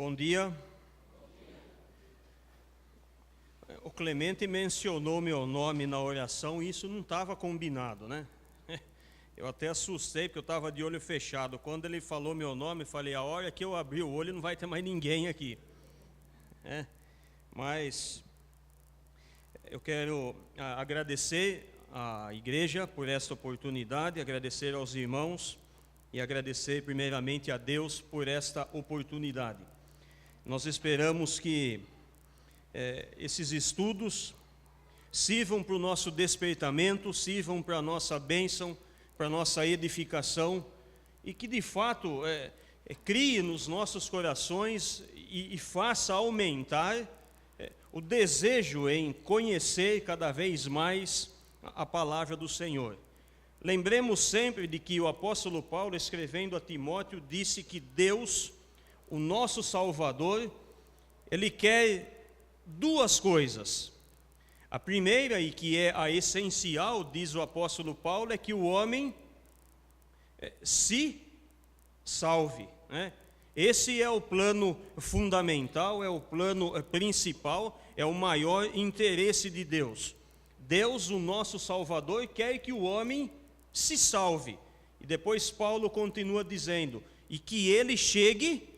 Bom dia. O Clemente mencionou meu nome na oração e isso não estava combinado, né? Eu até assustei porque eu estava de olho fechado. Quando ele falou meu nome, falei, a hora que eu abrir o olho não vai ter mais ninguém aqui. Mas eu quero agradecer à igreja por esta oportunidade, agradecer aos irmãos e agradecer primeiramente a Deus por esta oportunidade. Nós esperamos que esses estudos sirvam para o nosso despertamento, sirvam para a nossa bênção, para a nossa edificação, e que de fato crie nos nossos corações e faça aumentar o desejo em conhecer cada vez mais a palavra do Senhor. Lembremos sempre de que o apóstolo Paulo, escrevendo a Timóteo, disse que Deus, o nosso Salvador, Ele quer duas coisas. A primeira, e que é a essencial, diz o apóstolo Paulo, é que o homem se salve, né? Esse é o plano fundamental, é o plano principal, é o maior interesse de Deus. Deus, o nosso Salvador, quer que o homem se salve. E depois Paulo continua dizendo, e que ele chegue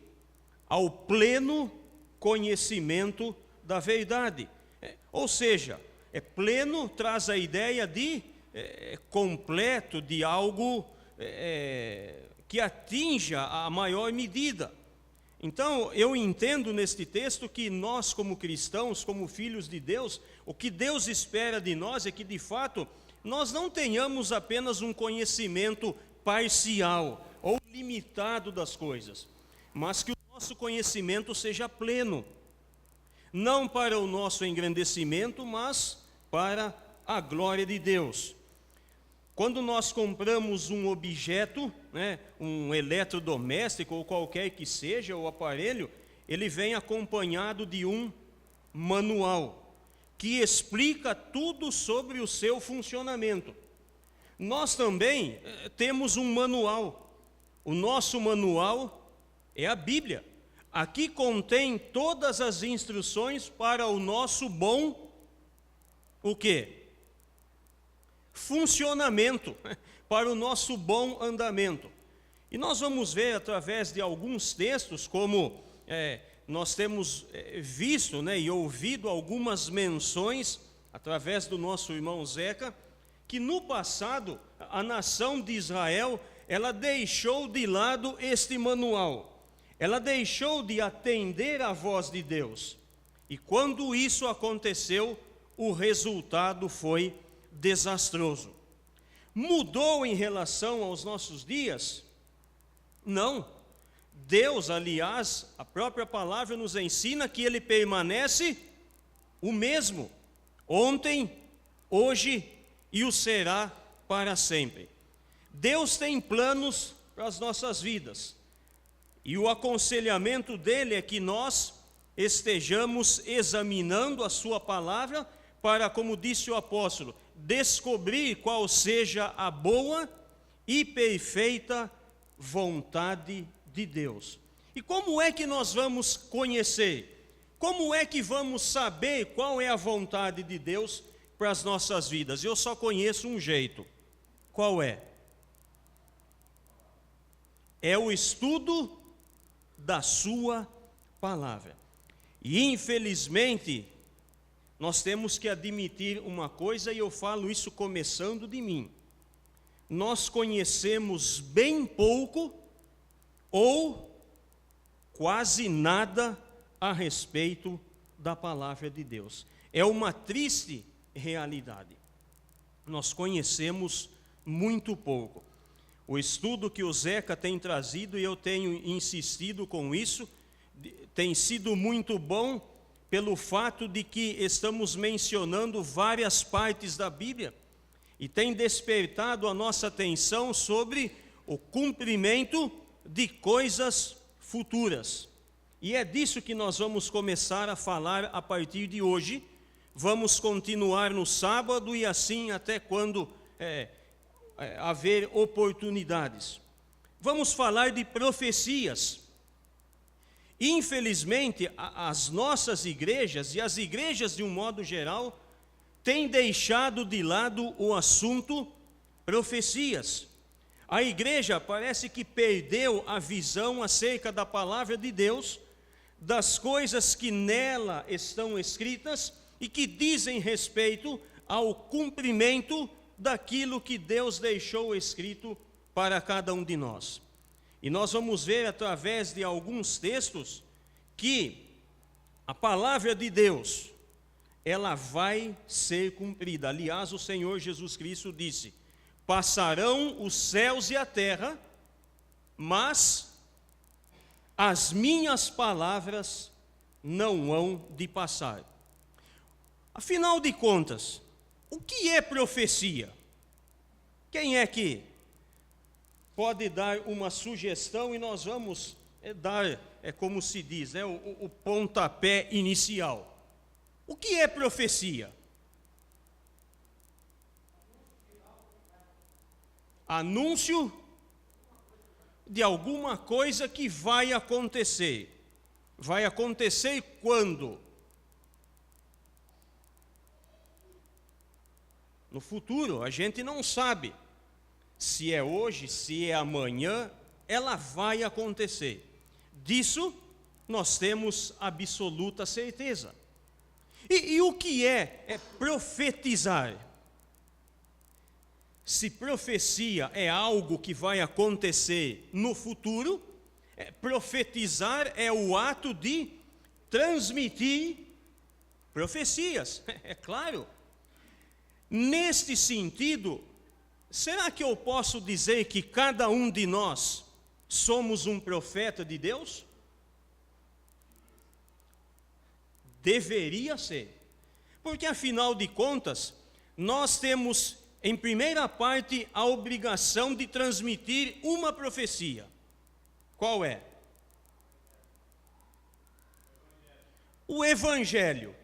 ao pleno conhecimento da verdade. Ou seja, pleno traz a ideia de completo, de algo que atinja a maior medida. Então, eu entendo neste texto que nós, como cristãos, como filhos de Deus, o que Deus espera de nós é que, de fato, nós não tenhamos apenas um conhecimento parcial ou limitado das coisas, mas que o nosso conhecimento seja pleno, não para o nosso engrandecimento, mas para a glória de Deus. Quando nós compramos um objeto, um eletrodoméstico ou qualquer que seja o aparelho, ele vem acompanhado de um manual que explica tudo sobre o seu funcionamento. Nós também temos um manual. O nosso manual é a Bíblia. Aqui contém todas as instruções para o nosso bom, o quê? Funcionamento, para o nosso bom andamento. E nós vamos ver através de alguns textos, como nós temos visto e ouvido algumas menções, através do nosso irmão Zeca, que no passado a nação de Israel, ela deixou de lado este manual, ela deixou de atender à voz de Deus. E quando isso aconteceu, o resultado foi desastroso. Mudou em relação aos nossos dias? Não. Deus, aliás, a própria palavra nos ensina que Ele permanece o mesmo, ontem, hoje e o será para sempre. Deus tem planos para as nossas vidas, e o aconselhamento dele é que nós estejamos examinando a sua palavra para, como disse o apóstolo, descobrir qual seja a boa e perfeita vontade de Deus. E como é que nós vamos conhecer? Como é que vamos saber qual é a vontade de Deus para as nossas vidas? Eu só conheço um jeito. Qual é? É o estudo da sua palavra. E infelizmente, nós temos que admitir uma coisa, e eu falo isso começando de mim. Nós conhecemos bem pouco ou quase nada a respeito da palavra de Deus. É uma triste realidade. Nós conhecemos muito pouco. O estudo que o Zeca tem trazido, e eu tenho insistido com isso, tem sido muito bom, pelo fato de que estamos mencionando várias partes da Bíblia e tem despertado a nossa atenção sobre o cumprimento de coisas futuras. E é disso que nós vamos começar a falar a partir de hoje. Vamos continuar no sábado e assim até quando haver oportunidades. Vamos falar de profecias. Infelizmente, as nossas igrejas, e as igrejas de um modo geral, têm deixado de lado o assunto profecias. A igreja parece que perdeu a visão acerca da palavra de Deus, das coisas que nela estão escritas e que dizem respeito ao cumprimento daquilo que Deus deixou escrito para cada um de nós. E nós vamos ver através de alguns textos que a palavra de Deus, ela vai ser cumprida. Aliás, o Senhor Jesus Cristo disse: passarão os céus e a terra, mas as minhas palavras não hão de passar. Afinal de contas, o que é profecia? Quem é que pode dar uma sugestão e nós vamos dar, como se diz, o pontapé inicial? O que é profecia? Anúncio de alguma coisa que vai acontecer. Vai acontecer quando? No futuro, a gente não sabe se é hoje, se é amanhã, ela vai acontecer. Disso nós temos absoluta certeza. E o que é profetizar? Se profecia é algo que vai acontecer no futuro, profetizar é o ato de transmitir profecias, é claro. Neste sentido, será que eu posso dizer que cada um de nós somos um profeta de Deus? Deveria ser, porque afinal de contas, nós temos em primeira parte a obrigação de transmitir uma profecia. Qual é? O Evangelho,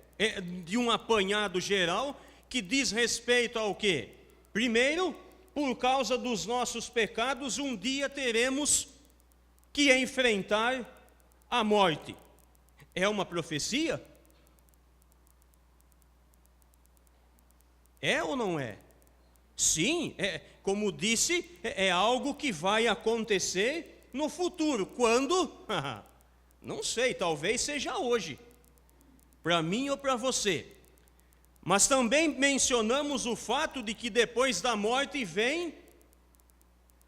de um apanhado geral, que diz respeito ao quê? Primeiro, por causa dos nossos pecados, um dia teremos que enfrentar a morte. É uma profecia? É ou não é? Sim, como disse, é algo que vai acontecer no futuro. Quando? Não sei, talvez seja hoje, para mim ou para você. Mas também mencionamos o fato de que depois da morte vem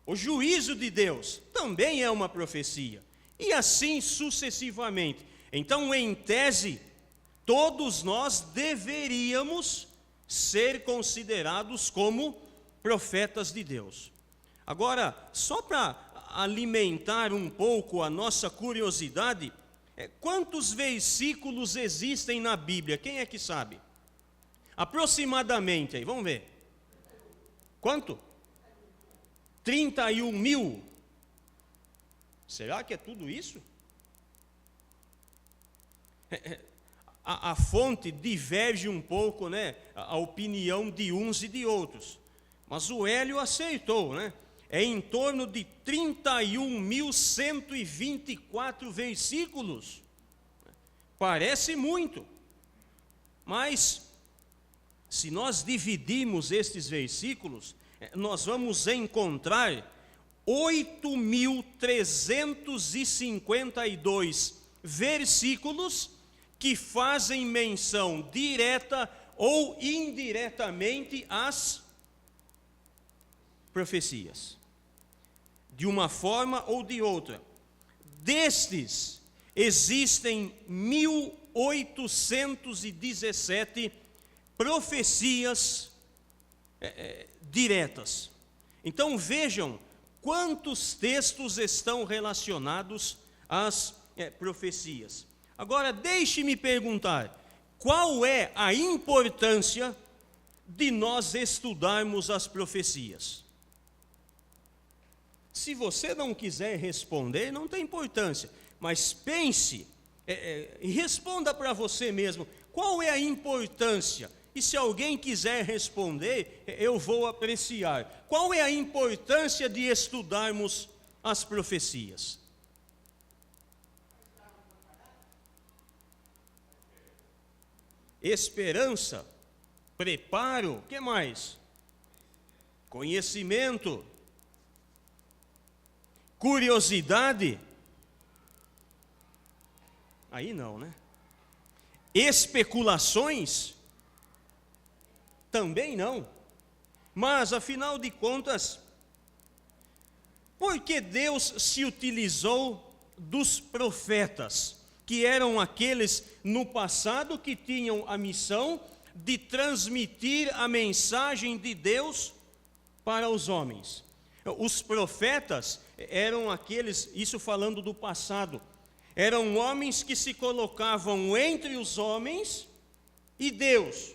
o juízo de Deus. Também é uma profecia. E assim sucessivamente. Então, em tese, todos nós deveríamos ser considerados como profetas de Deus. Agora, só para alimentar um pouco a nossa curiosidade, quantos versículos existem na Bíblia? Quem é que sabe? Aproximadamente, aí, vamos ver. Quanto? 31 mil. Será que é tudo isso? A fonte diverge um pouco, né? A opinião de uns e de outros. Mas o Hélio acertou, né? É em torno de 31.124 versículos. Parece muito. Mas, se nós dividirmos estes versículos, nós vamos encontrar 8.352 versículos que fazem menção direta ou indiretamente às profecias, de uma forma ou de outra. Destes, existem 1.817 profecias diretas. Então vejam quantos textos estão relacionados às profecias. Agora deixe-me perguntar, qual é a importância de nós estudarmos as profecias? Se você não quiser responder, não tem importância, mas pense e responda para você mesmo, qual é a importância? E se alguém quiser responder, eu vou apreciar. Qual é a importância de estudarmos as profecias? esperança, preparo, o que mais? Conhecimento, curiosidade. Aí não, né? Especulações? Também não. Mas, afinal de contas, por que Deus se utilizou dos profetas, que eram aqueles no passado que tinham a missão de transmitir a mensagem de Deus para os homens? Os profetas eram aqueles, isso falando do passado, eram homens que se colocavam entre os homens e Deus,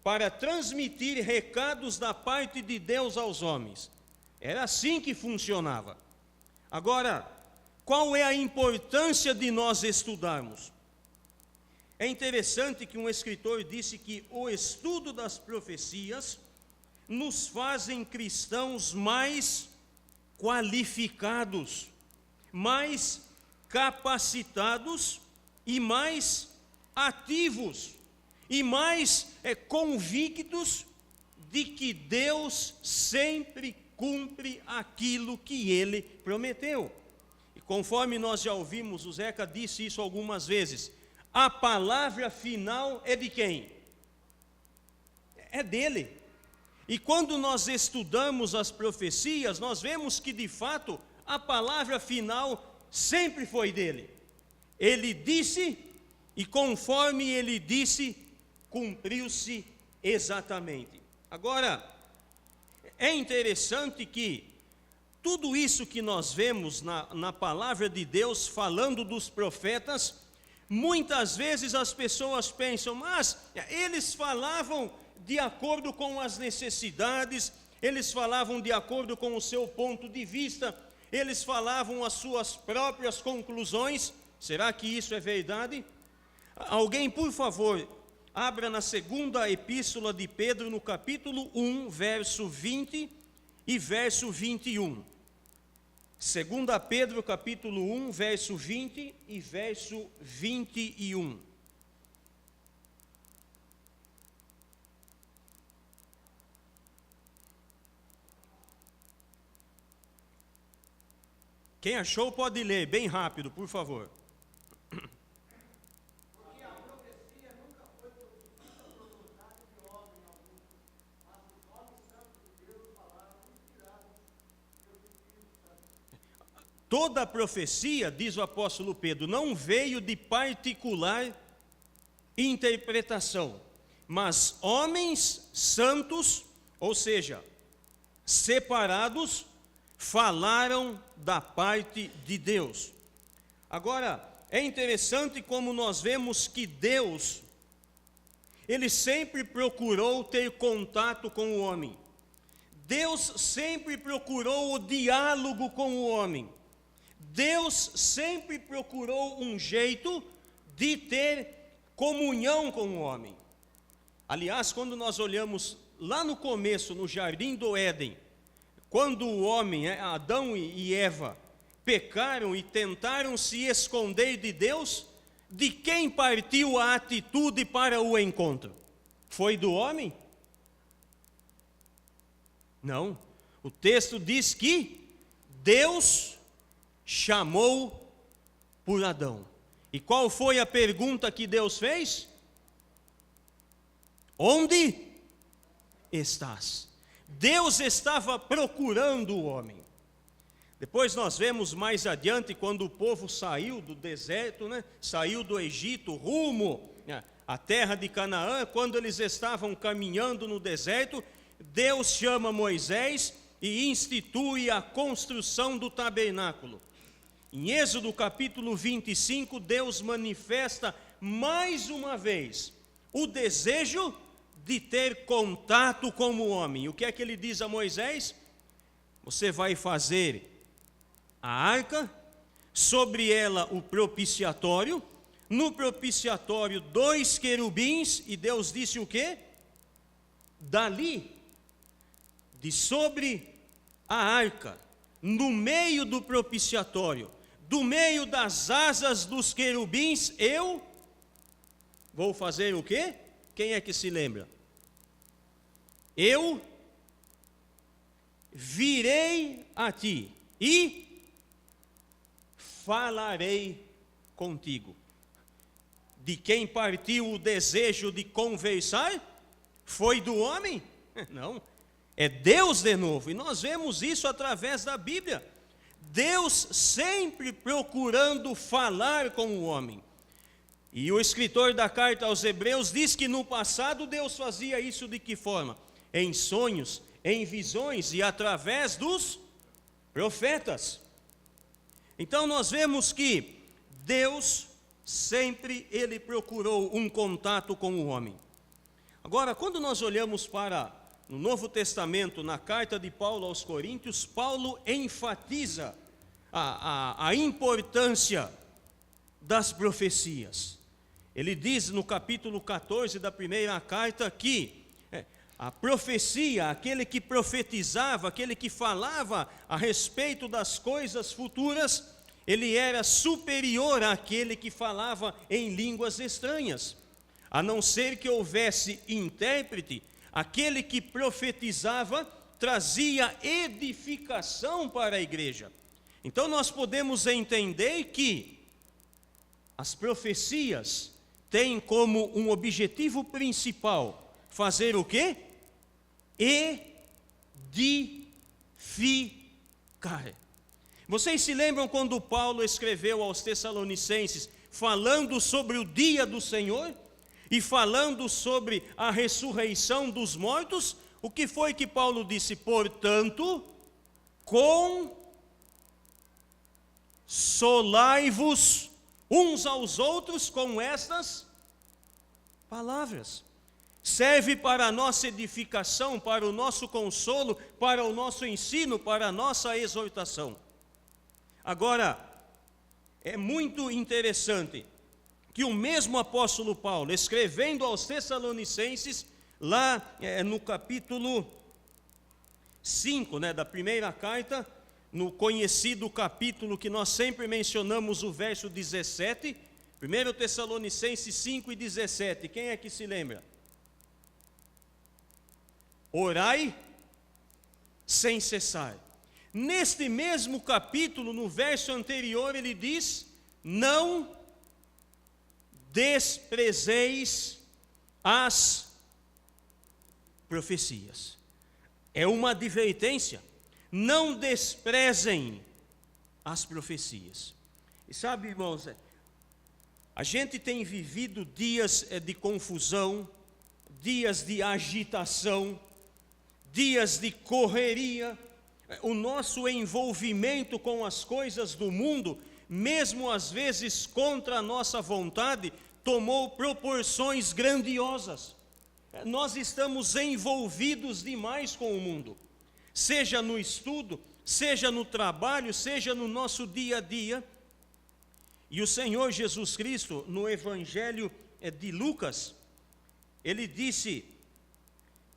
para transmitir recados da parte de Deus aos homens. Era assim que funcionava. Agora, qual é a importância de nós estudarmos? É interessante que um escritor disse que o estudo das profecias nos fazem cristãos mais qualificados, mais capacitados e mais ativos e mais convictos de que Deus sempre cumpre aquilo que Ele prometeu. E conforme nós já ouvimos, o Zeca disse isso algumas vezes, a palavra final é de quem? É dele. E quando nós estudamos as profecias, nós vemos que de fato a palavra final sempre foi dele. Ele disse, e conforme ele disse, cumpriu-se exatamente. Agora, é interessante que tudo isso que nós vemos na palavra de Deus, falando dos profetas, muitas vezes as pessoas pensam, mas eles falavam de acordo com as necessidades, eles falavam de acordo com o seu ponto de vista, eles falavam as suas próprias conclusões. Será que isso é verdade? Alguém, por favor, abra na segunda epístola de Pedro, no capítulo 1, verso 20 e verso 21. 2 Pedro, capítulo 1, verso 20 e verso 21. Quem achou pode ler, bem rápido, por favor. Porque a profecia nunca foi produzida por vontade de homem algum, mas os homens santos de Deus falaram inspirados pelo Espírito Santo. Toda a profecia, diz o apóstolo Pedro, não veio de particular interpretação, mas homens santos, ou seja, separados, falaram da parte de Deus. Agora, é interessante como nós vemos que Deus, Ele sempre procurou ter contato com o homem. Deus sempre procurou o diálogo com o homem. Deus sempre procurou um jeito de ter comunhão com o homem. Aliás, quando nós olhamos lá no começo, no Jardim do Éden, quando o homem, Adão e Eva, pecaram e tentaram se esconder de Deus, de quem partiu a atitude para o encontro? Foi do homem? Não. O texto diz que Deus chamou por Adão. E qual foi a pergunta que Deus fez? Onde estás? Deus estava procurando o homem. Depois nós vemos mais adiante, quando o povo saiu do deserto, saiu do Egito, rumo à terra de Canaã, quando eles estavam caminhando no deserto, Deus chama Moisés e institui a construção do tabernáculo. Em Êxodo capítulo 25, Deus manifesta mais uma vez o desejo de ter contato com o homem. O que é que ele diz a Moisés? Você vai fazer a arca, sobre ela o propiciatório, no propiciatório 2 querubins, e Deus disse o quê? Dali, de sobre a arca, no meio do propiciatório, do meio das asas dos querubins, eu vou fazer o quê? O Quem é que se lembra? Eu virei a ti e falarei contigo. De quem partiu o desejo de conversar? Foi do homem? Não, é Deus de novo. E nós vemos isso através da Bíblia. Deus sempre procurando falar com o homem. E o escritor da carta aos Hebreus diz que no passado Deus fazia isso de que forma? Em sonhos, em visões e através dos profetas. Então nós vemos que Deus sempre ele procurou um contato com o homem. Agora, quando nós olhamos para no Novo Testamento, na carta de Paulo aos Coríntios, Paulo enfatiza a importância das profecias. Ele diz no capítulo 14 da primeira carta que a profecia, aquele que profetizava, aquele que falava a respeito das coisas futuras, ele era superior àquele que falava em línguas estranhas. A não ser que houvesse intérprete, aquele que profetizava trazia edificação para a igreja. Então nós podemos entender que as profecias têm como um objetivo principal fazer o quê? Edificar. Vocês se lembram quando Paulo escreveu aos Tessalonicenses falando sobre o dia do Senhor e falando sobre a ressurreição dos mortos? O que foi que Paulo disse? Portanto, consolai-vos uns aos outros com estas palavras. Serve para a nossa edificação, para o nosso consolo, para o nosso ensino, para a nossa exortação. Agora, é muito interessante que o mesmo apóstolo Paulo, escrevendo aos Tessalonicenses, lá no capítulo 5, da primeira carta, no conhecido capítulo que nós sempre mencionamos, o verso 17, 1 Tessalonicenses 5 e 17, quem é que se lembra? Orai sem cessar. Neste mesmo capítulo, no verso anterior, ele diz: não desprezeis as profecias. É uma advertência. Não desprezem as profecias. E sabe, irmãos, a gente tem vivido dias de confusão, dias de agitação, dias de correria. O nosso envolvimento com as coisas do mundo, mesmo às vezes contra a nossa vontade, tomou proporções grandiosas. Nós estamos envolvidos demais com o mundo, seja no estudo, seja no trabalho, seja no nosso dia a dia. E o Senhor Jesus Cristo, no Evangelho de Lucas, ele disse: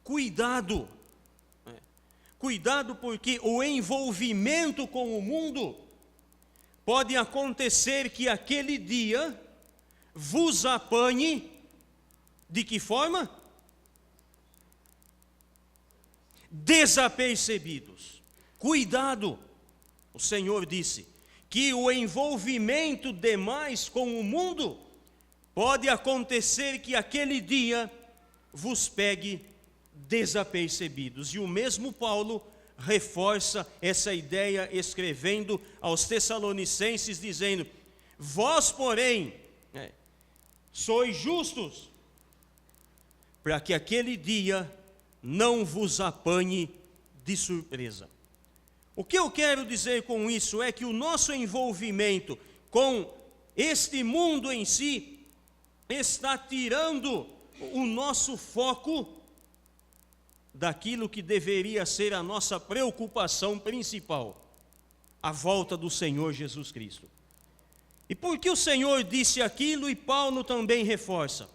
cuidado, porque o envolvimento com o mundo pode acontecer que aquele dia vos apanhe de que forma? Desapercebidos. Cuidado, o Senhor disse, que o envolvimento demais com o mundo pode acontecer que aquele dia vos pegue desapercebidos. E o mesmo Paulo reforça essa ideia escrevendo aos Tessalonicenses, dizendo: vós, porém, sois justos, para que aquele dia não vos apanhe de surpresa. O que eu quero dizer com isso é que o nosso envolvimento com este mundo em si está tirando o nosso foco daquilo que deveria ser a nossa preocupação principal, a volta do Senhor Jesus Cristo. E por que o Senhor disse aquilo e Paulo também reforça?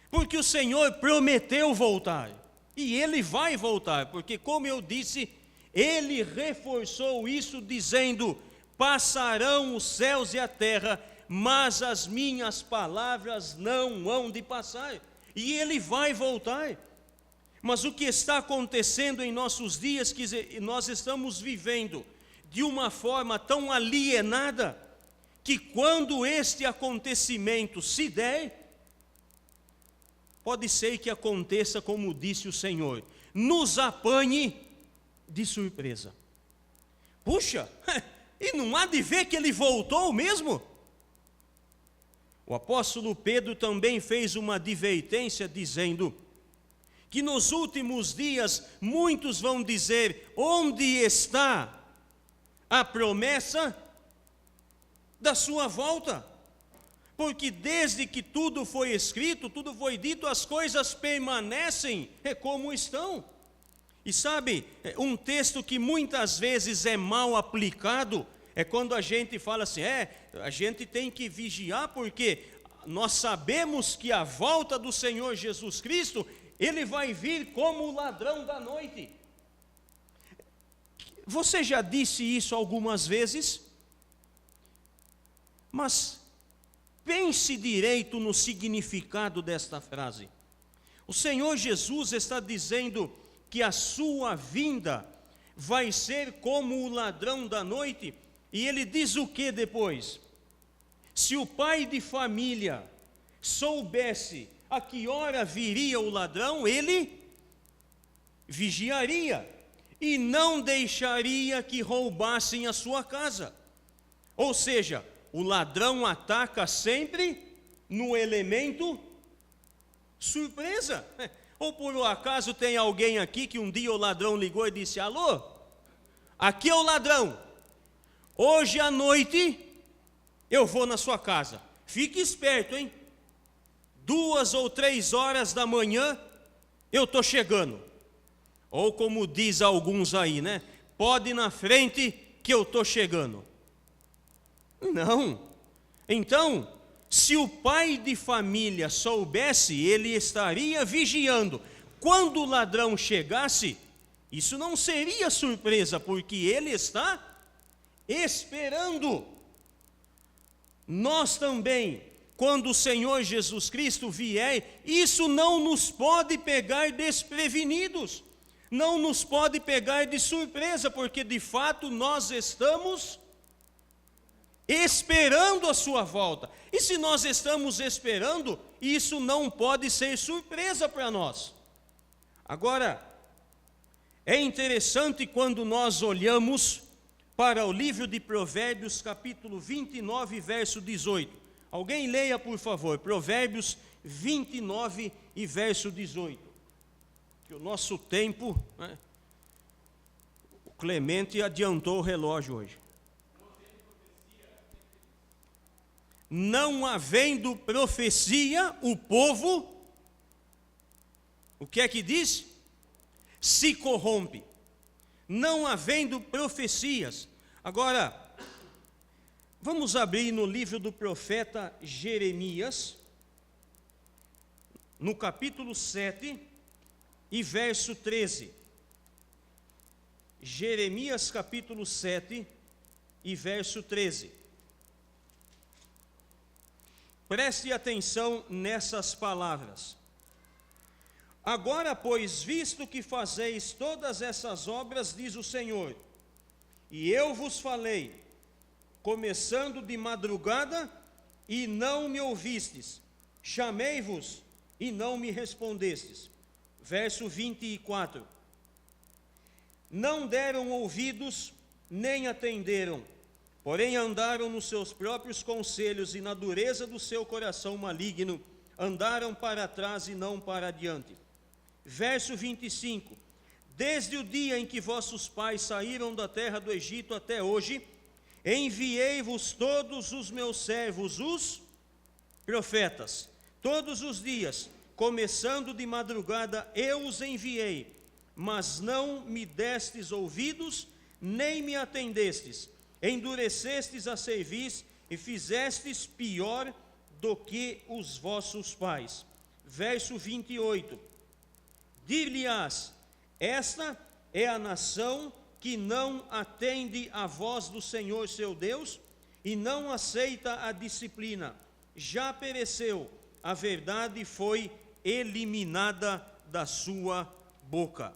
Porque o Senhor prometeu voltar, e Ele vai voltar, porque, como eu disse, Ele reforçou isso dizendo: passarão os céus e a terra, mas as minhas palavras não hão de passar. e Ele vai voltar. Mas o que está acontecendo em nossos dias, que nós estamos vivendo de uma forma tão alienada, que quando este acontecimento se der, pode ser que aconteça como disse o Senhor, nos apanhe de surpresa. Puxa, e não há de ver que ele voltou mesmo? O apóstolo Pedro também fez uma advertência dizendo que nos últimos dias muitos vão dizer: onde está a promessa da sua volta? Porque desde que tudo foi escrito, tudo foi dito, as coisas permanecem como estão. E sabe, um texto que muitas vezes é mal aplicado, é quando a gente fala assim, a gente tem que vigiar, porque nós sabemos que a volta do Senhor Jesus Cristo, Ele vai vir como o ladrão da noite. Você já disse isso algumas vezes? Mas pense direito no significado desta frase. O Senhor Jesus está dizendo que a sua vinda vai ser como o ladrão da noite, e ele diz o que depois? Se o pai de família soubesse a que hora viria o ladrão, ele vigiaria e não deixaria que roubassem a sua casa. Ou seja, o ladrão ataca sempre no elemento surpresa. Ou por acaso tem alguém aqui que um dia o ladrão ligou e disse: alô, aqui é o ladrão, hoje à noite eu vou na sua casa, fique esperto, hein? 2 ou 3 horas da manhã eu estou chegando. Ou como diz alguns aí, né? Pode ir na frente que eu estou chegando. Não. Então, se o pai de família soubesse, ele estaria vigiando. Quando o ladrão chegasse, isso não seria surpresa, porque ele está esperando. Nós também, quando o Senhor Jesus Cristo vier, isso não nos pode pegar desprevenidos, não nos pode pegar de surpresa, porque de fato nós estamos esperando a sua volta. E se nós estamos esperando, isso não pode ser surpresa para nós. Agora, é interessante quando nós olhamos para o livro de Provérbios, capítulo 29, verso 18. Alguém leia, por favor, Provérbios 29 e verso 18. Que o nosso tempo, né, o Clemente adiantou o relógio hoje. Não havendo profecia, o povo, o que é que diz? Se corrompe. Não havendo profecias. Agora, vamos abrir no livro do profeta Jeremias, no capítulo 7 e verso 13. Jeremias capítulo 7 e verso 13. Preste atenção nessas palavras. Agora, pois, visto que fazeis todas essas obras, diz o Senhor, e eu vos falei, começando de madrugada, e não me ouvistes, chamei-vos, e não me respondestes. Verso 24. Não deram ouvidos, nem atenderam, porém andaram nos seus próprios conselhos, e na dureza do seu coração maligno, andaram para trás e não para adiante. Verso 25. Desde o dia em que vossos pais saíram da terra do Egito até hoje, enviei-vos todos os meus servos, os profetas, todos os dias, começando de madrugada, eu os enviei, mas não me destes ouvidos, nem me atendestes. Endurecestes a cerviz e fizestes pior do que os vossos pais. Verso 28. Dir-lhe-ás, esta é a nação que não atende à voz do Senhor seu Deus e não aceita a disciplina. Já pereceu, a verdade foi eliminada da sua boca.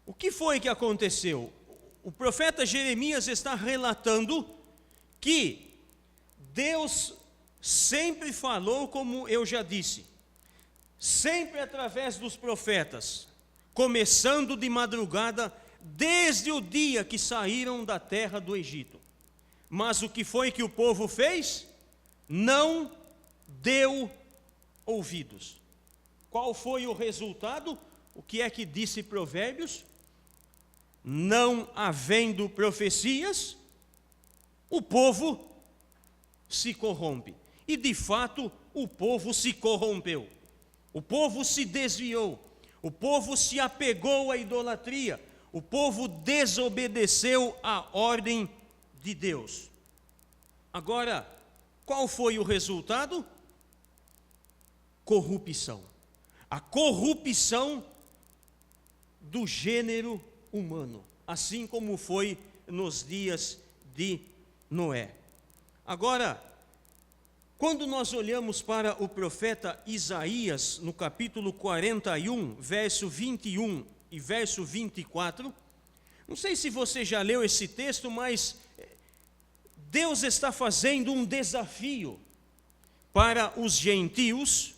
O que foi que aconteceu? O profeta Jeremias está relatando que Deus sempre falou, como eu já disse, sempre através dos profetas, começando de madrugada, desde o dia que saíram da terra do Egito. Mas o que foi que o povo fez? Não deu ouvidos. Qual foi o resultado? O que é que disse Provérbios? Não havendo profecias, o povo se corrompe. E de fato, o povo se corrompeu. O povo se desviou. O povo se apegou à idolatria. O povo desobedeceu à ordem de Deus. Agora, qual foi o resultado? Corrupção. A corrupção do gênero humano, assim como foi nos dias de Noé. Agora, quando nós olhamos para o profeta Isaías, no capítulo 41, verso 21 e verso 24, não sei se você já leu esse texto, mas Deus está fazendo um desafio para os gentios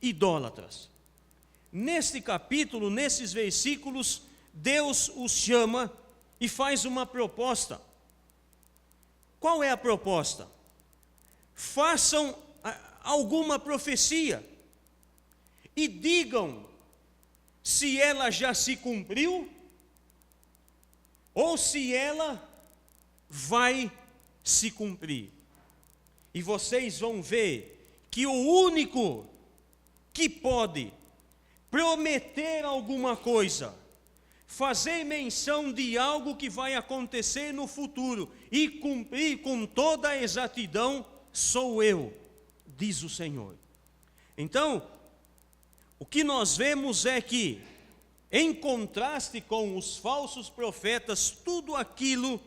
idólatras. Neste capítulo, nesses versículos, Deus os chama e faz uma proposta. Qual é a proposta? Façam alguma profecia e digam se ela já se cumpriu ou se ela vai se cumprir. E vocês vão ver que o único que pode prometer alguma coisa, fazer menção de algo que vai acontecer no futuro e cumprir com toda a exatidão, sou eu, diz o Senhor. Então, o que nós vemos é que, em contraste com os falsos profetas, tudo aquilo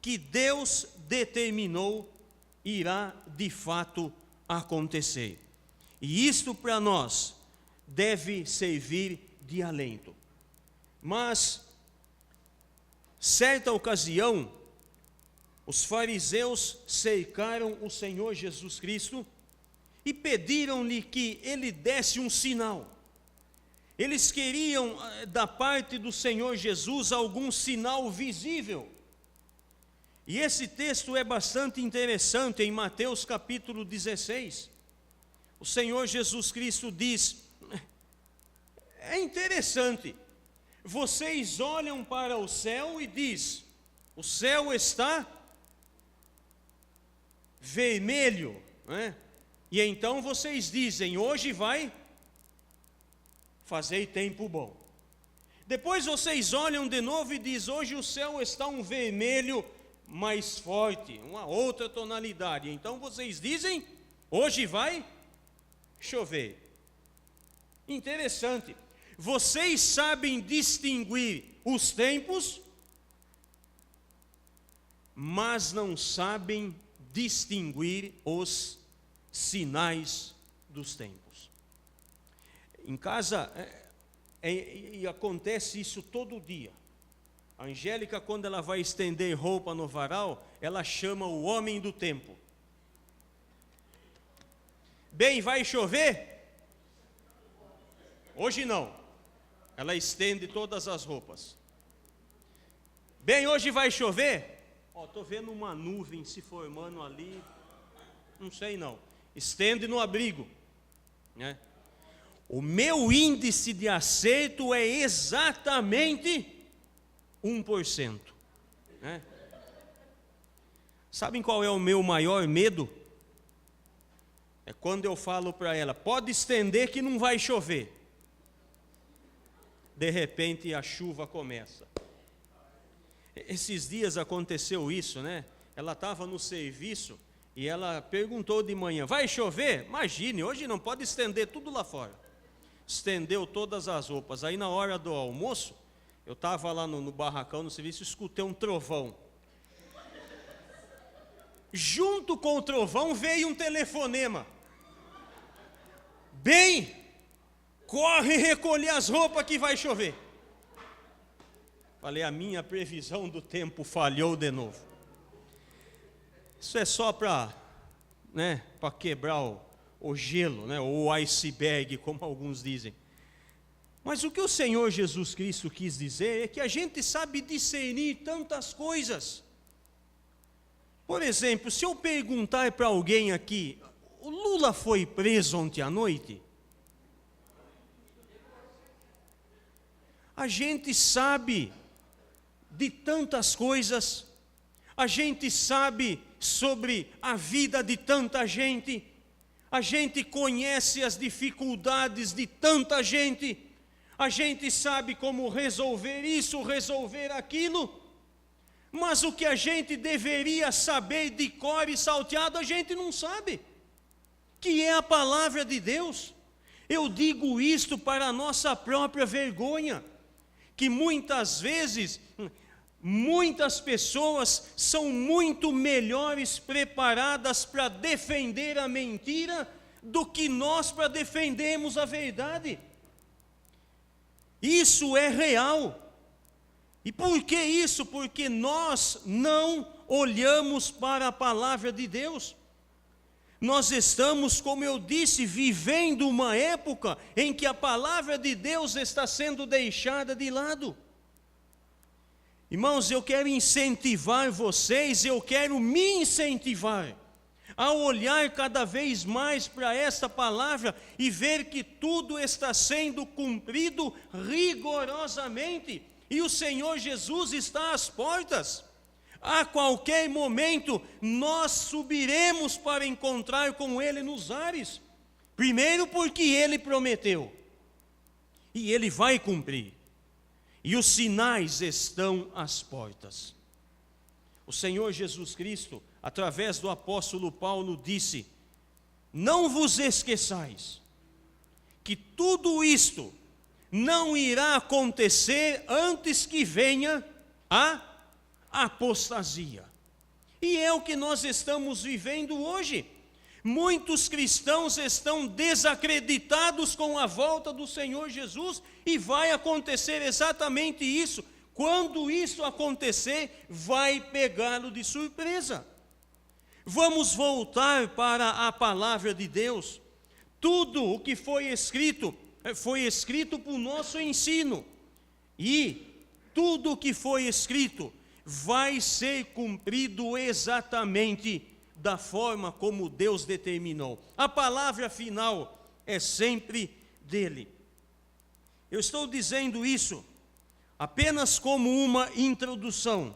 que Deus determinou irá de fato acontecer. E isto para nós deve servir de alento. Mas, certa ocasião, os fariseus cercaram o Senhor Jesus Cristo e pediram-lhe que ele desse um sinal. Eles queriam, da parte do Senhor Jesus, algum sinal visível. E esse texto é bastante interessante, em Mateus capítulo 16. O Senhor Jesus Cristo diz, é interessante, vocês olham para o céu e diz, o céu está vermelho, né? E então vocês dizem, hoje vai fazer tempo bom. Depois vocês olham de novo e dizem, hoje o céu está um vermelho mais forte, uma outra tonalidade. Então vocês dizem, hoje vai chover. Interessante. Vocês sabem distinguir os tempos, mas não sabem distinguir os sinais dos tempos. Em casa, e acontece isso todo dia. A Angélica, quando ela vai estender roupa no varal, ela chama o homem do tempo. Bem, vai chover? Hoje não. Ela estende todas as roupas. Bem, hoje vai chover? Estou vendo uma nuvem se formando ali. Não sei não. Estende no abrigo, né? O meu índice de acerto é exatamente 1%, né? Sabem qual é o meu maior medo? É quando eu falo para ela, pode estender que não vai chover. De repente a chuva começa. Esses dias aconteceu isso, né? Ela estava no serviço e ela perguntou de manhã, vai chover? Imagine, hoje não, pode estender tudo lá fora. Estendeu todas as roupas. Aí na hora do almoço, eu estava lá no barracão, no serviço, escutei um trovão. Junto com o trovão veio um telefonema. Bem, corre recolher as roupas que vai chover. Falei, a minha previsão do tempo falhou de novo. Isso é só para quebrar o gelo, ou o iceberg, como alguns dizem. Mas o que o Senhor Jesus Cristo quis dizer é que a gente sabe discernir tantas coisas. Por exemplo, se eu perguntar para alguém aqui, o Lula foi preso ontem à noite? A gente sabe de tantas coisas, a gente sabe sobre a vida de tanta gente, a gente conhece as dificuldades de tanta gente, a gente sabe como resolver isso, resolver aquilo, mas o que a gente deveria saber de cor e salteado, a gente não sabe, que é a palavra de Deus. Eu digo isto para a nossa própria vergonha, que muitas vezes, muitas pessoas são muito melhores preparadas para defender a mentira do que nós para defendermos a verdade. Isso é real. E por que isso? Porque nós não olhamos para a palavra de Deus. Nós estamos, como eu disse, vivendo uma época em que a palavra de Deus está sendo deixada de lado. Irmãos, eu quero incentivar vocês, eu quero me incentivar a olhar cada vez mais para esta palavra e ver que tudo está sendo cumprido rigorosamente. E o Senhor Jesus está às portas. A qualquer momento nós subiremos para encontrar com Ele nos ares. Primeiro porque Ele prometeu. E Ele vai cumprir. E os sinais estão às portas. O Senhor Jesus Cristo, através do apóstolo Paulo, disse: não vos esqueçais que tudo isto não irá acontecer antes que venha a apostasia. E é o que nós estamos vivendo hoje. Muitos cristãos estão desacreditados com a volta do Senhor Jesus e vai acontecer exatamente isso. Quando isso acontecer, vai pegá-lo de surpresa. Vamos voltar para a palavra de Deus. Tudo o que foi escrito para o nosso ensino. E tudo o que foi escrito vai ser cumprido exatamente da forma como Deus determinou. A palavra final é sempre dele. Eu estou dizendo isso apenas como uma introdução.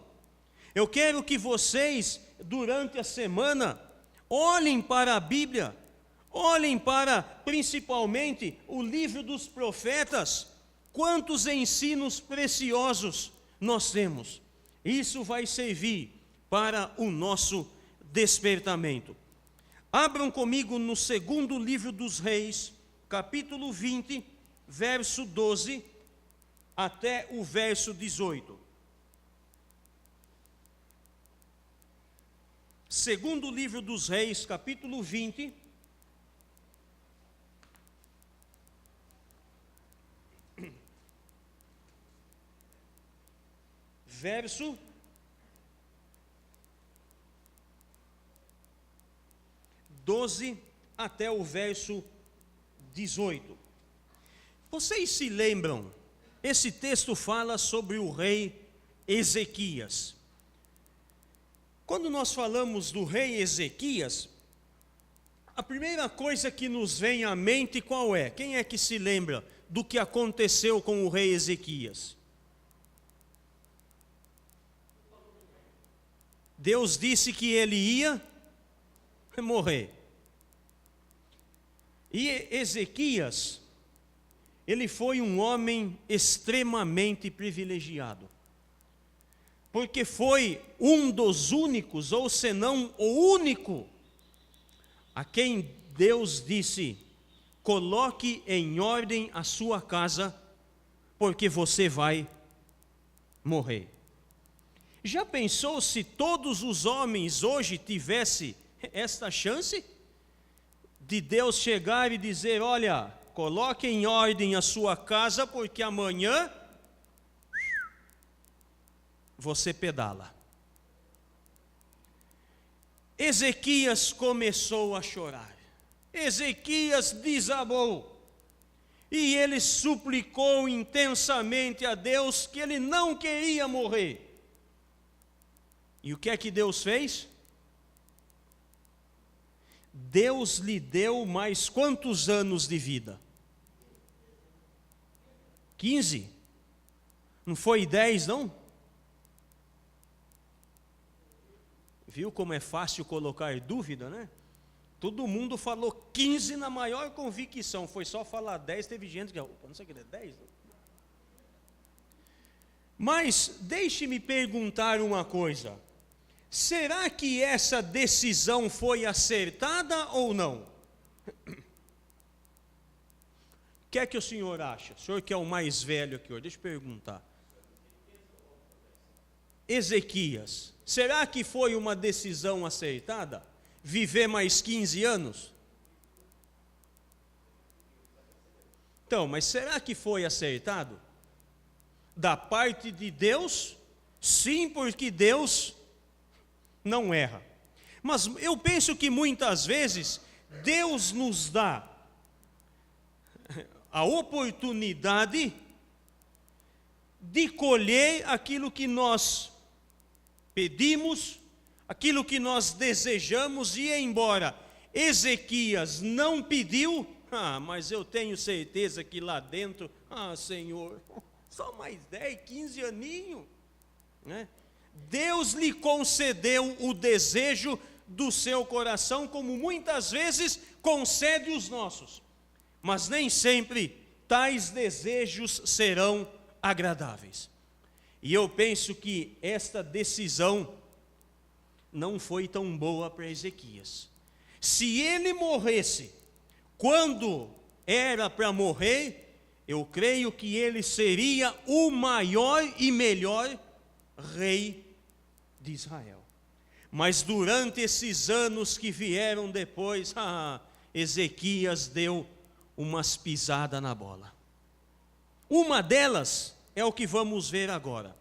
Eu quero que vocês, durante a semana, olhem para a Bíblia, olhem para, principalmente, o livro dos profetas. Quantos ensinos preciosos nós temos. Isso vai servir para o nosso despertamento. Abram comigo no segundo livro dos Reis, capítulo 20, verso 12, até o verso 18. Segundo livro dos Reis, capítulo 20, verso 12 até o verso 18. Vocês se lembram? Esse texto fala sobre o rei Ezequias. Quando nós falamos do rei Ezequias, a primeira coisa que nos vem à mente qual é? Quem é que se lembra do que aconteceu com o rei Ezequias? Deus disse que ele ia morrer. E Ezequias, ele foi um homem extremamente privilegiado, porque foi um dos únicos, ou senão o único, a quem Deus disse: coloque em ordem a sua casa, porque você vai morrer. Já pensou se todos os homens hoje tivessem esta chance de Deus chegar e dizer: olha, coloque em ordem a sua casa, porque amanhã você pedala. Ezequias começou a chorar. Ezequias desabou. E ele suplicou intensamente a Deus que ele não queria morrer. E o que é que Deus fez? Deus lhe deu mais quantos anos de vida? 15? Não foi 10, não? Viu como é fácil colocar dúvida, né? Todo mundo falou 15 na maior convicção. Foi só falar 10, teve gente que... Opa, não sei o que é 10. Mas deixe-me perguntar uma coisa. Será que essa decisão foi acertada ou não? O que é que o senhor acha? O senhor que é o mais velho aqui hoje, deixa eu perguntar. Ezequias, será que foi uma decisão acertada? Viver mais 15 anos? Então, mas será que foi acertado? Da parte de Deus? Sim, porque Deus não erra. Mas eu penso que muitas vezes Deus nos dá a oportunidade de colher aquilo que nós pedimos, aquilo que nós desejamos, e embora Ezequias não pediu, mas eu tenho certeza que lá dentro, Senhor, só mais 10, 15 aninhos, né? Deus lhe concedeu o desejo do seu coração, como muitas vezes concede os nossos, mas nem sempre tais desejos serão agradáveis. E eu penso que esta decisão não foi tão boa para Ezequias. Se ele morresse quando era para morrer, eu creio que ele seria o maior e melhor rei de Israel. Mas durante esses anos que vieram depois, Ezequias deu umas pisadas na bola. Uma delas é o que vamos ver agora.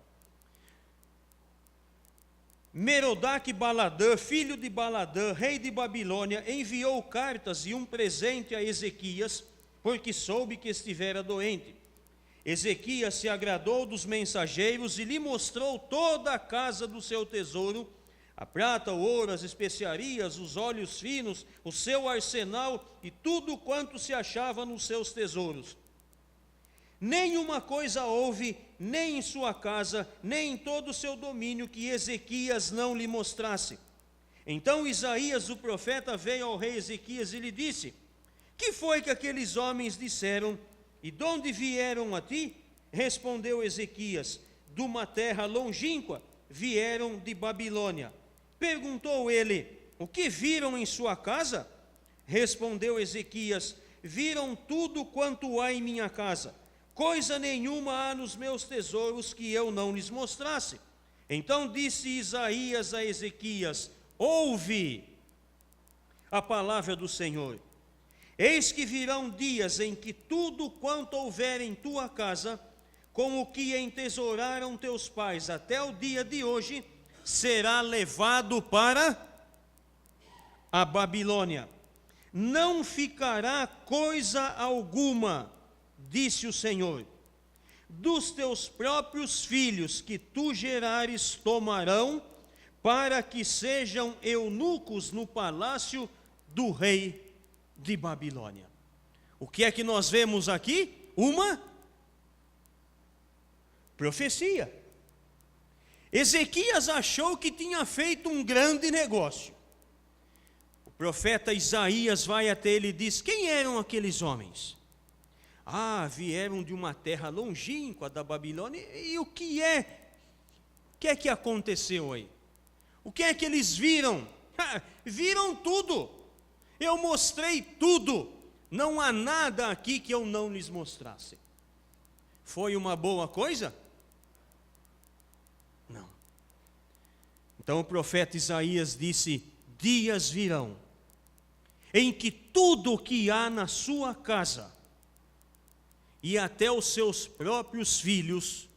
Merodach-Baladã, filho de Baladã, rei de Babilônia, enviou cartas e um presente a Ezequias, porque soube que estivera doente. Ezequias se agradou dos mensageiros e lhe mostrou toda a casa do seu tesouro, a prata, o ouro, as especiarias, os óleos finos, o seu arsenal e tudo quanto se achava nos seus tesouros. Nenhuma coisa houve, nem em sua casa, nem em todo o seu domínio, que Ezequias não lhe mostrasse. Então Isaías, o profeta, veio ao rei Ezequias e lhe disse: que foi que aqueles homens disseram? E de onde vieram a ti? Respondeu Ezequias: de uma terra longínqua, vieram de Babilônia. Perguntou ele: o que viram em sua casa? Respondeu Ezequias: viram tudo quanto há em minha casa. Coisa nenhuma há nos meus tesouros que eu não lhes mostrasse. Então disse Isaías a Ezequias: ouve a palavra do Senhor. Eis que virão dias em que tudo quanto houver em tua casa, como o que entesouraram teus pais até o dia de hoje, será levado para a Babilônia. Não ficará coisa alguma, disse o Senhor. Dos teus próprios filhos que tu gerares tomarão, para que sejam eunucos no palácio do rei de Babilônia. O que é que nós vemos aqui? Uma profecia. Ezequias achou que tinha feito um grande negócio. O profeta Isaías vai até ele e diz: quem eram aqueles homens? Vieram de uma terra longínqua da Babilônia. E o que é que aconteceu aí? O que é que eles viram? Viram tudo. Eu mostrei tudo. Não há nada aqui que eu não lhes mostrasse. Foi uma boa coisa? Não. Então o profeta Isaías disse: dias virão em que tudo o que há na sua casa, e até os seus próprios filhos,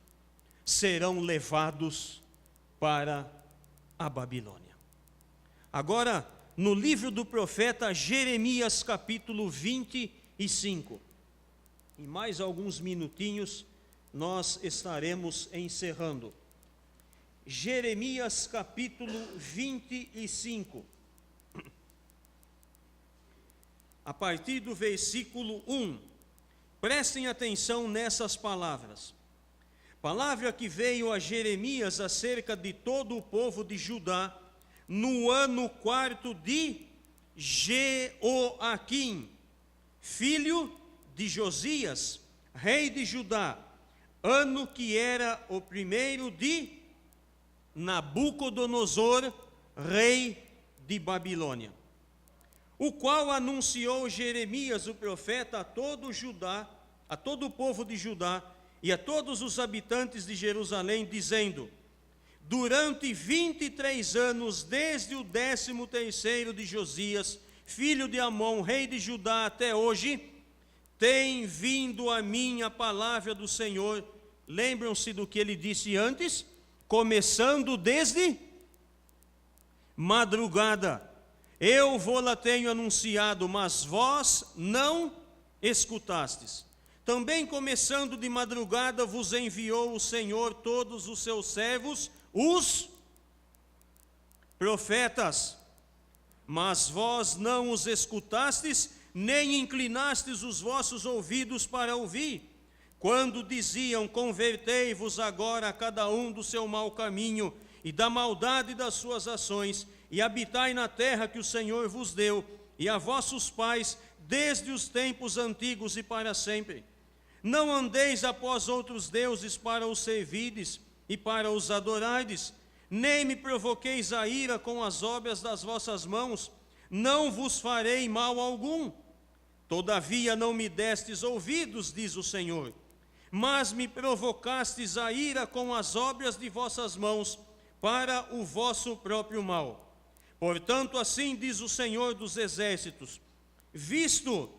serão levados para a Babilônia. Agora, no livro do profeta Jeremias, capítulo 25, em mais alguns minutinhos, nós estaremos encerrando. Jeremias, capítulo 25, a partir do versículo 1, prestem atenção nessas palavras. Palavra que veio a Jeremias acerca de todo o povo de Judá, no ano 4 de Jeoaquim, filho de Josias, rei de Judá, ano que era o primeiro de Nabucodonosor, rei de Babilônia, o qual anunciou Jeremias, o profeta, a todo Judá, a todo o povo de Judá e a todos os habitantes de Jerusalém, dizendo: durante 23 anos, desde o 13º de Josias, filho de Amon, rei de Judá, até hoje, tem vindo a mim a palavra do Senhor. Lembram-se do que ele disse antes? Começando desde madrugada. Eu vou-la tenho anunciado, mas vós não escutastes. Também começando de madrugada vos enviou o Senhor todos os seus servos, os profetas, mas vós não os escutastes, nem inclinastes os vossos ouvidos para ouvir, quando diziam: convertei-vos agora a cada um do seu mau caminho e da maldade das suas ações, e habitai na terra que o Senhor vos deu, e a vossos pais, desde os tempos antigos e para sempre. Não andeis após outros deuses para os servirdes e para os adorardes, nem me provoqueis a ira com as obras das vossas mãos, não vos farei mal algum. Todavia não me destes ouvidos, diz o Senhor, mas me provocastes a ira com as obras de vossas mãos, para o vosso próprio mal. Portanto, assim diz o Senhor dos exércitos: visto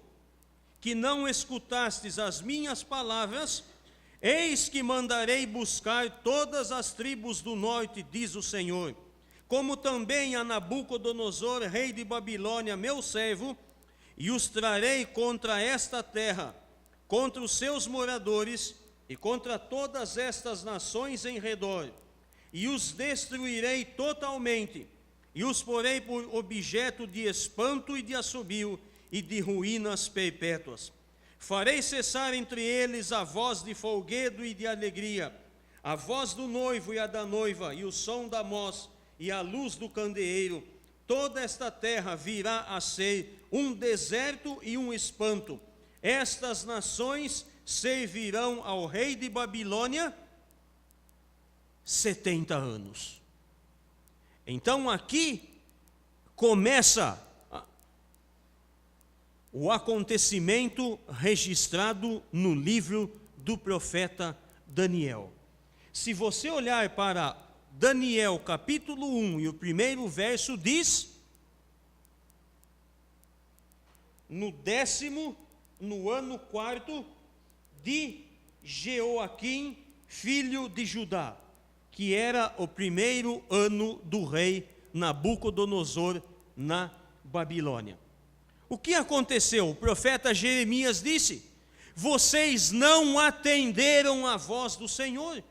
que não escutastes as minhas palavras, eis que mandarei buscar todas as tribos do norte, diz o Senhor, como também a Nabucodonosor, rei de Babilônia, meu servo, e os trarei contra esta terra, contra os seus moradores e contra todas estas nações em redor, e os destruirei totalmente, e os porei por objeto de espanto e de assobio, e de ruínas perpétuas. Farei cessar entre eles a voz de folguedo e de alegria, a voz do noivo e a da noiva, e o som da moz e a luz do candeeiro. Toda esta terra virá a ser um deserto e um espanto. Estas nações servirão ao rei de Babilônia 70 anos. Então aqui começa o acontecimento registrado no livro do profeta Daniel. Se você olhar para Daniel capítulo 1 e o primeiro verso diz: no ano 4 de Jeoaquim, filho de Judá, que era o primeiro ano do rei Nabucodonosor na Babilônia. O que aconteceu? O profeta Jeremias disse: vocês não atenderam à voz do Senhor,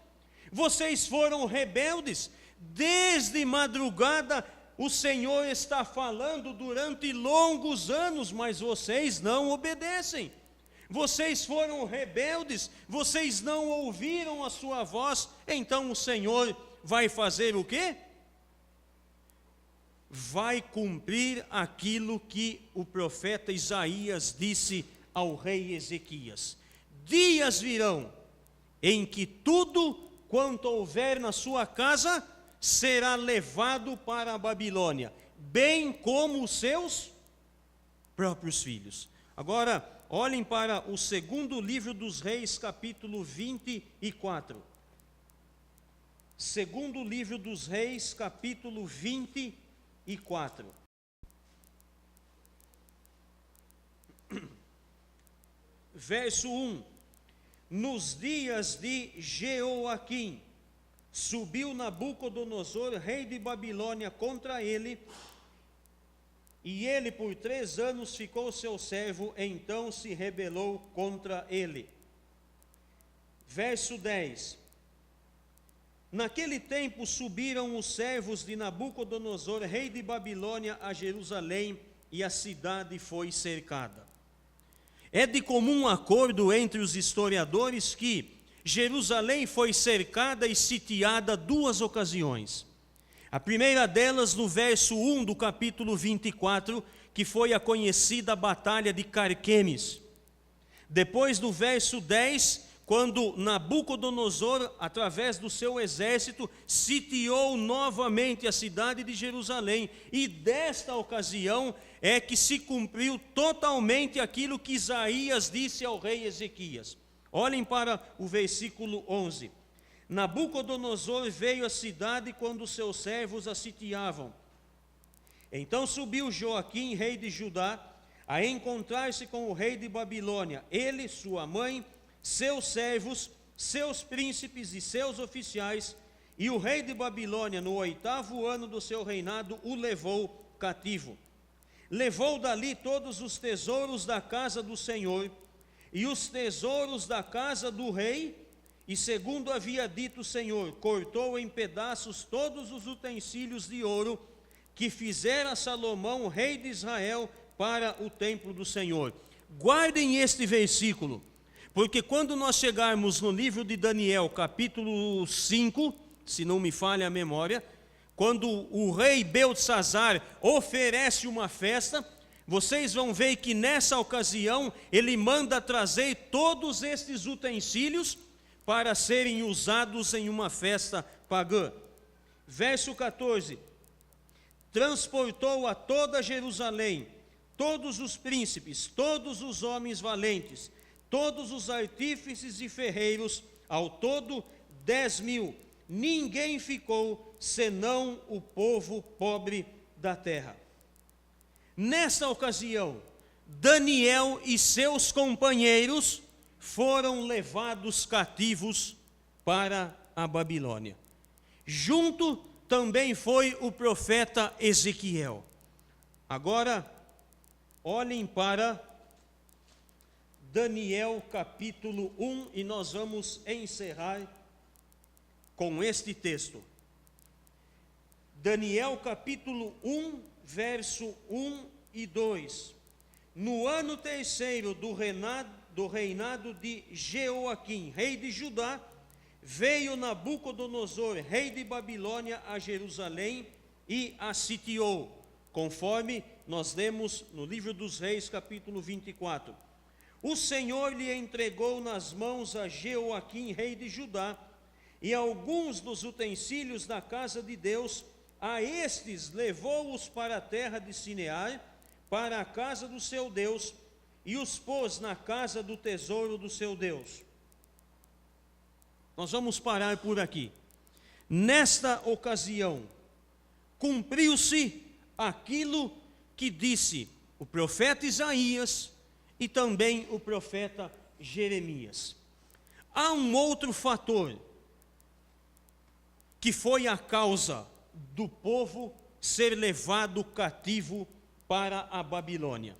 vocês foram rebeldes. Desde madrugada o Senhor está falando durante longos anos, mas vocês não obedecem. Vocês foram rebeldes, vocês não ouviram a sua voz. Então o Senhor vai fazer o quê? Vai cumprir aquilo que o profeta Isaías disse ao rei Ezequias: dias virão em que tudo quanto houver na sua casa será levado para a Babilônia, bem como os seus próprios filhos. Agora, olhem para o segundo livro dos Reis, capítulo 24. Segundo livro dos Reis, capítulo 24. verso 1. Nos dias de Jeoaquim, subiu Nabucodonosor, rei de Babilônia, contra ele, e ele por 3 anos ficou seu servo, então se rebelou contra ele. Verso 10. Naquele tempo subiram os servos de Nabucodonosor, rei de Babilônia, a Jerusalém, e a cidade foi cercada. É de comum acordo entre os historiadores que Jerusalém foi cercada e sitiada 2 ocasiões. A primeira delas no verso 1 do capítulo 24, que foi a conhecida Batalha de Carquemes. Depois do verso 10, quando Nabucodonosor, através do seu exército, sitiou novamente a cidade de Jerusalém. E desta ocasião é que se cumpriu totalmente aquilo que Isaías disse ao rei Ezequias. Olhem para o versículo 11. Nabucodonosor veio à cidade quando seus servos a sitiavam. Então subiu Joaquim, rei de Judá, a encontrar-se com o rei de Babilônia. Ele, sua mãe, seus servos, seus príncipes e seus oficiais, e o rei de Babilônia, no 8º ano do seu reinado, o levou cativo. Levou dali todos os tesouros da casa do Senhor, e os tesouros da casa do rei, e segundo havia dito o Senhor, cortou em pedaços todos os utensílios de ouro que fizera Salomão, rei de Israel, para o templo do Senhor. Guardem este versículo, porque quando nós chegarmos no livro de Daniel, capítulo 5, se não me falha a memória, quando o rei Beltesazar oferece uma festa, vocês vão ver que nessa ocasião ele manda trazer todos estes utensílios para serem usados em uma festa pagã. Verso 14. Transportou a toda Jerusalém, todos os príncipes, todos os homens valentes, todos os artífices e ferreiros, ao todo 10.000. Ninguém ficou, senão o povo pobre da terra. Nessa ocasião, Daniel e seus companheiros foram levados cativos para a Babilônia. Junto também foi o profeta Ezequiel. Agora, olhem para Daniel capítulo 1 e nós vamos encerrar com este texto. Daniel capítulo 1, verso 1 e 2. No ano 3º do reinado de Jeoaquim, rei de Judá, veio Nabucodonosor, rei de Babilônia, a Jerusalém e a sitiou, conforme nós lemos no livro dos Reis, capítulo 24. O Senhor lhe entregou nas mãos a Jeoaquim, rei de Judá, e alguns dos utensílios da casa de Deus. A estes levou-os para a terra de Sinear, para a casa do seu Deus, e os pôs na casa do tesouro do seu Deus. Nós vamos parar por aqui. Nesta ocasião, cumpriu-se aquilo que disse o profeta Isaías e também o profeta Jeremias. Há um outro fator que foi a causa do povo ser levado cativo para a Babilônia.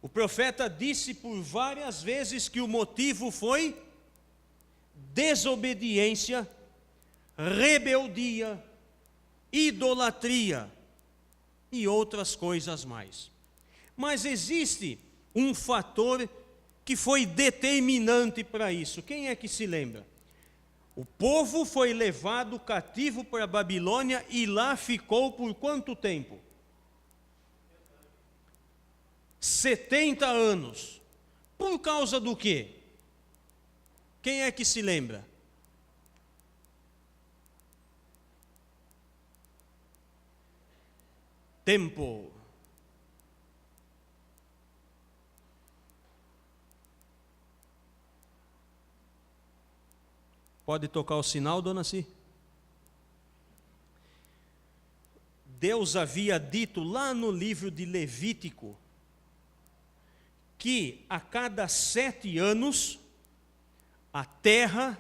O profeta disse por várias vezes que o motivo foi desobediência, rebeldia, idolatria e outras coisas mais. Mas existe um fator que foi determinante para isso. Quem é que se lembra? O povo foi levado cativo para a Babilônia e lá ficou por quanto tempo? 70 anos. Por causa do quê? Quem é que se lembra? Tempo. Pode tocar o sinal, dona Si? Deus havia dito lá no livro de Levítico que a cada 7 anos a terra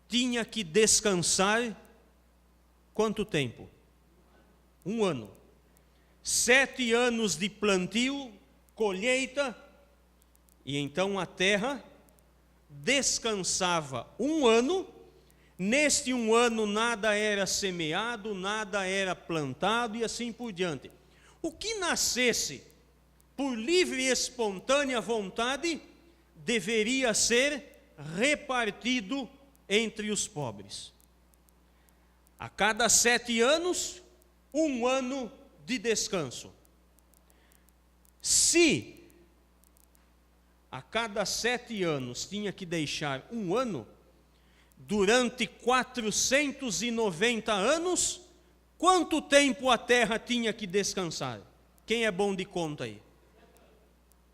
tinha que descansar quanto tempo? 1 ano. 7 anos de plantio, colheita, e então a terra descansava 1 ano. Neste 1 ano nada era semeado, nada era plantado e assim por diante. O que nascesse por livre e espontânea vontade deveria ser repartido entre os pobres. A cada 7 anos, 1 ano de descanso. Se a cada 7 anos tinha que deixar 1 ano, durante 490 anos, quanto tempo a terra tinha que descansar? Quem é bom de conta aí?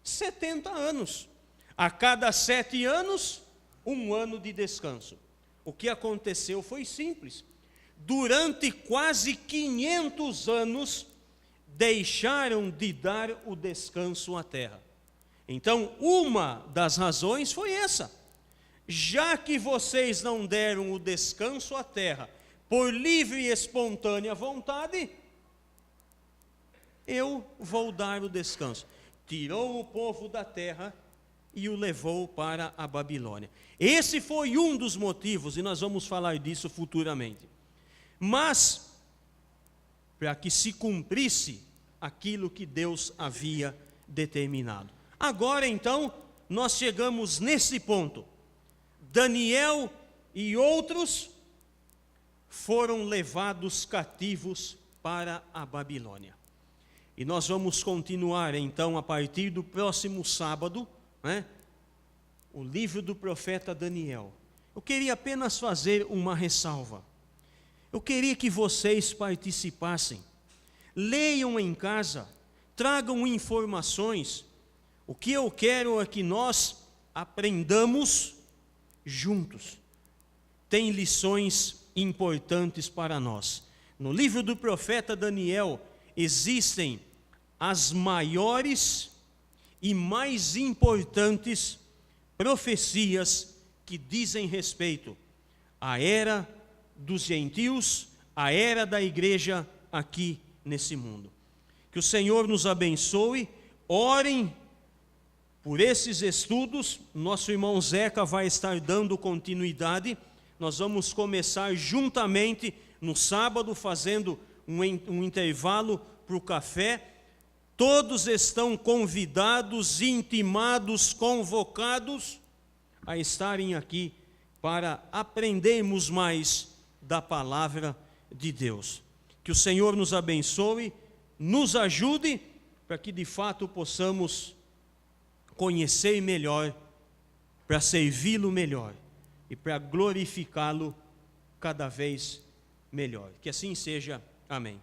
70 anos. A cada 7 anos, 1 ano de descanso. O que aconteceu foi simples. Durante quase 500 anos, deixaram de dar o descanso à terra. Então, uma das razões foi essa. Já que vocês não deram o descanso à terra por livre e espontânea vontade, eu vou dar o descanso. Tirou o povo da terra e o levou para a Babilônia. Esse foi um dos motivos, e nós vamos falar disso futuramente. Mas, para que se cumprisse aquilo que Deus havia determinado. Agora, então, nós chegamos nesse ponto. Daniel e outros foram levados cativos para a Babilônia. E nós vamos continuar, então, a partir do próximo sábado, o livro do profeta Daniel. Eu queria apenas fazer uma ressalva. Eu queria que vocês participassem. Leiam em casa, tragam informações. O que eu quero é que nós aprendamos juntos. Tem lições importantes para nós. No livro do profeta Daniel existem as maiores e mais importantes profecias que dizem respeito à era dos gentios, à era da igreja aqui nesse mundo. Que o Senhor nos abençoe. Orem por esses estudos. Nosso irmão Zeca vai estar dando continuidade. Nós vamos começar juntamente no sábado, fazendo um intervalo para o café. Todos estão convidados, intimados, convocados a estarem aqui para aprendermos mais da palavra de Deus. Que o Senhor nos abençoe, nos ajude, para que de fato possamos conhecer melhor, para servi-lo melhor e para glorificá-lo cada vez melhor. Que assim seja. Amém.